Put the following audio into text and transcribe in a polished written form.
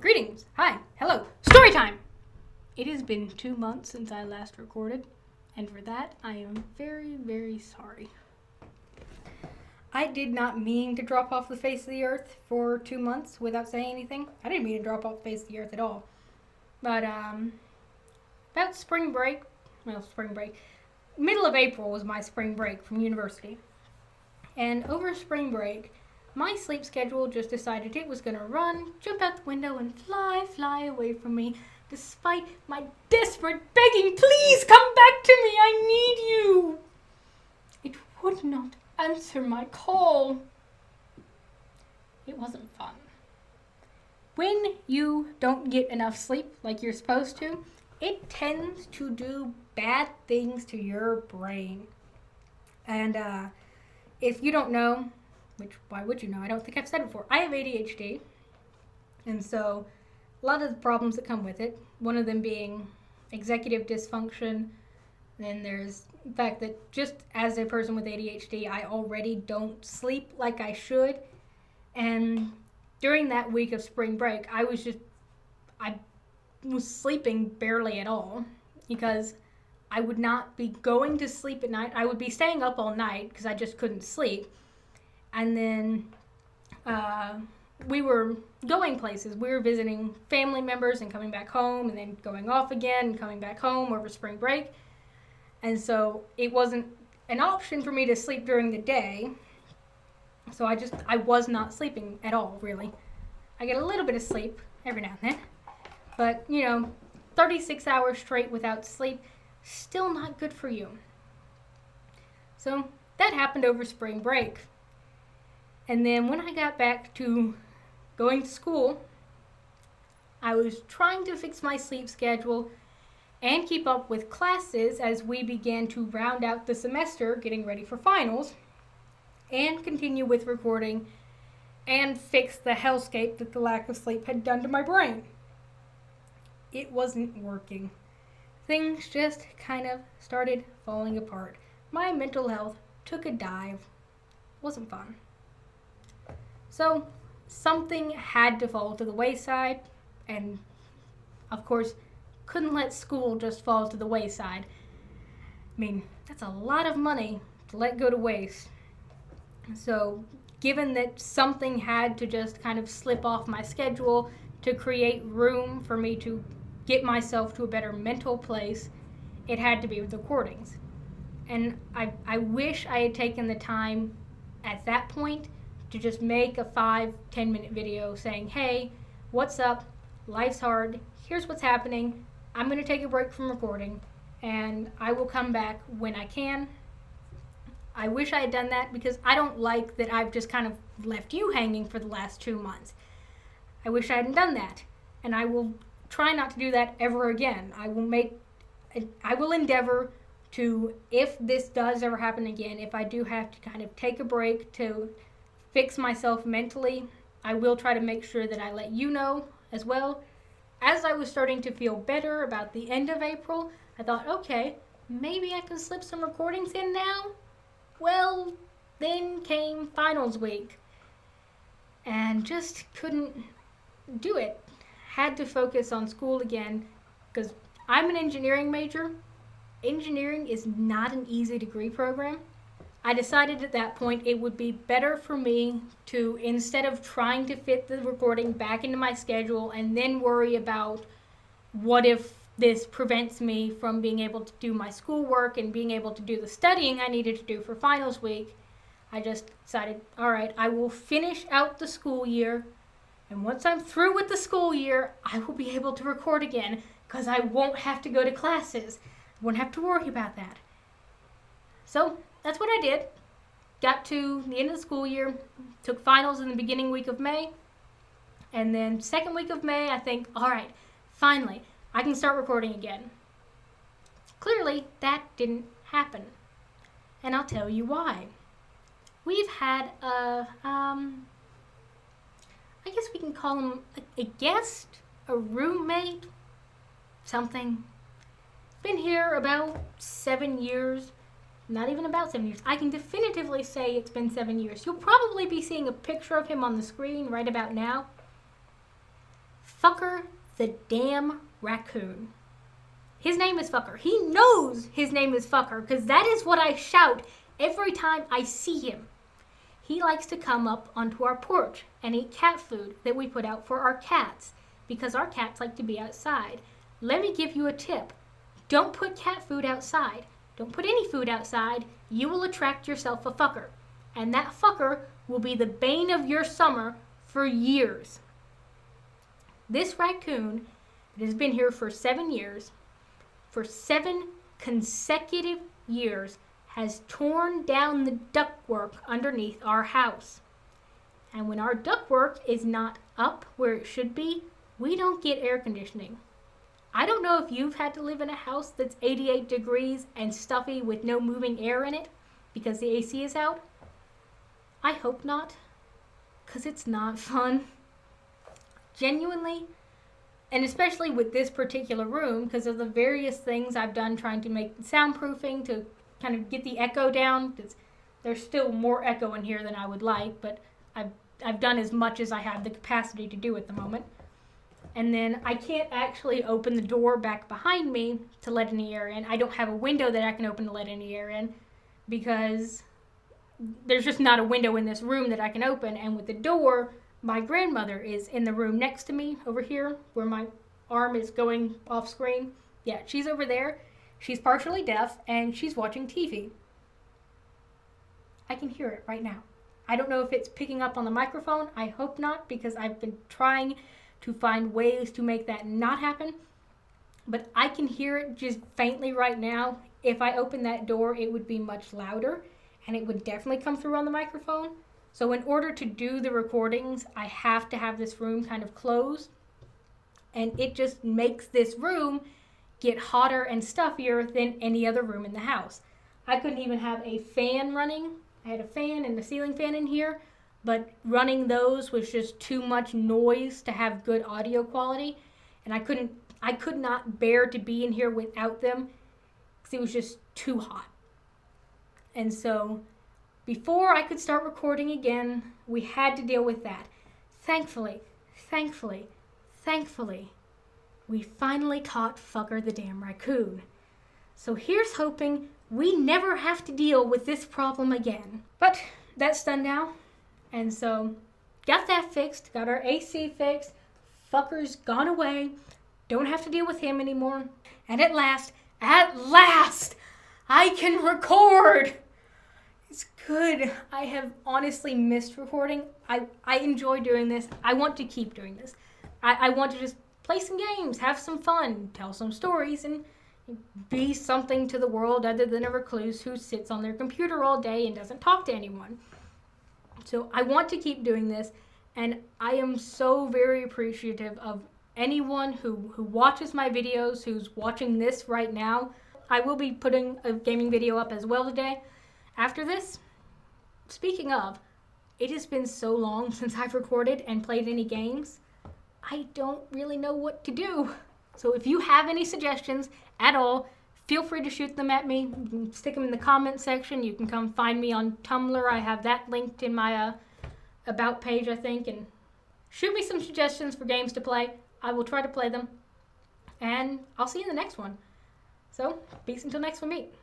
Greetings. Hi. Hello. Storytime. It has been 2 months since I last recorded, and for that, I am very, very sorry. I did not mean to drop off the face of the earth for 2 months without saying anything. I didn't mean to drop off the face of the earth at all. But, about spring break, middle of April was my spring break from university. And over spring break, my sleep schedule just decided it was going to run, jump out the window, and fly away from me, despite my desperate begging, please come back to me, I need you. It would not answer my call. It wasn't fun. When you don't get enough sleep like you're supposed to, it tends to do bad things to your brain. And if you don't know, which why would you know? I don't think I've said it before. I have ADHD, and so a lot of the problems that come with it, one of them being executive dysfunction. Then there's the fact that just as a person with ADHD, I already don't sleep like I should. And during that week of spring break, I was sleeping barely at all because I would not be going to sleep at night. I would be staying up all night because I just couldn't sleep. And then we were going places. We were visiting family members and coming back home and then going off again and coming back home over spring break. And so it wasn't an option for me to sleep during the day. So I was not sleeping at all, really. I get a little bit of sleep every now and then. But, 36 hours straight without sleep, still not good for you. So that happened over spring break. And then when I got back to going to school, I was trying to fix my sleep schedule and keep up with classes as we began to round out the semester, getting ready for finals, and continue with recording and fix the hellscape that the lack of sleep had done to my brain. It wasn't working. Things just kind of started falling apart. My mental health took a dive. Wasn't fun. So something had to fall to the wayside, and of course, couldn't let school just fall to the wayside. I mean, that's a lot of money to let go to waste. So given that something had to just kind of slip off my schedule to create room for me to get myself to a better mental place, it had to be with recordings. And I wish I had taken the time at that point to just make a 5-10 minute video saying, hey, what's up? Life's hard. Here's what's happening. I'm going to take a break from recording, and I will come back when I can. I wish I had done that because I don't like that I've just kind of left you hanging for the last 2 months. I wish I hadn't done that, and I will try not to do that ever again. I will endeavor to, if this does ever happen again, if I do have to kind of take a break to fix myself mentally, I will try to make sure that I let you know as well. As I was starting to feel better about the end of April, I thought, okay, maybe I can slip some recordings in now. Well, then came finals week and just couldn't do it. Had to focus on school again because I'm an engineering major. Engineering is not an easy degree program. I decided at that point it would be better for me to, instead of trying to fit the recording back into my schedule and then worry about what if this prevents me from being able to do my schoolwork and being able to do the studying I needed to do for finals week, I just decided, all right, I will finish out the school year, and once I'm through with the school year, I will be able to record again because I won't have to go to classes. I won't have to worry about that. So that's what I did. Got to the end of the school year, took finals in the beginning week of May, and then second week of May, I think, all right, finally, I can start recording again. Clearly, that didn't happen, and I'll tell you why. We've had I guess we can call him a guest, a roommate, something. Been here about 7 years. Not even about 7 years. I can definitively say it's been 7 years. You'll probably be seeing a picture of him on the screen right about now. Fucker the damn raccoon. His name is Fucker. He knows his name is Fucker because that is what I shout every time I see him. He likes to come up onto our porch and eat cat food that we put out for our cats because our cats like to be outside. Let me give you a tip. Don't put cat food outside. Don't put any food outside. You will attract yourself a fucker. And that fucker will be the bane of your summer for years. This raccoon that has been here for 7 years, for 7 consecutive years, has torn down the ductwork underneath our house. And when our ductwork is not up where it should be, we don't get air conditioning. I don't know if you've had to live in a house that's 88 degrees and stuffy with no moving air in it because the AC is out. I hope not, because it's not fun. Genuinely, and especially with this particular room, because of the various things I've done trying to make soundproofing to kind of get the echo down. There's still more echo in here than I would like, but I've done as much as I have the capacity to do at the moment. And then I can't actually open the door back behind me to let any air in. I don't have a window that I can open to let any air in because there's just not a window in this room that I can open. And with the door, my grandmother is in the room next to me over here where my arm is going off screen. Yeah, she's over there. She's partially deaf and she's watching TV. I can hear it right now. I don't know if it's picking up on the microphone. I hope not because I've been trying to find ways to make that not happen. But I can hear it just faintly right now. If I open that door, it would be much louder and it would definitely come through on the microphone. So in order to do the recordings, I have to have this room kind of closed. And it just makes this room get hotter and stuffier than any other room in the house. I couldn't even have a fan running. I had a fan and a ceiling fan in here, but running those was just too much noise to have good audio quality. And I could not bear to be in here without them because it was just too hot. And so before I could start recording again, we had to deal with that. Thankfully, we finally caught Fucker the damn raccoon. So here's hoping we never have to deal with this problem again. But that's done now. And so got that fixed, got our AC fixed. Fucker's gone away. Don't have to deal with him anymore. And at last, I can record. It's good. I have honestly missed recording. I enjoy doing this. I want to keep doing this. I want to just play some games, have some fun, tell some stories, and be something to the world other than a recluse who sits on their computer all day and doesn't talk to anyone. So I want to keep doing this, and I am so very appreciative of anyone who watches my videos, who's watching this right now. I will be putting a gaming video up as well today. After this, speaking of, it has been so long since I've recorded and played any games, I don't really know what to do. So if you have any suggestions at all, feel free to shoot them at me. You can stick them in the comment section. You can come find me on Tumblr. I have that linked in my About page, I think. And shoot me some suggestions for games to play. I will try to play them. And I'll see you in the next one. So, peace until next we meet.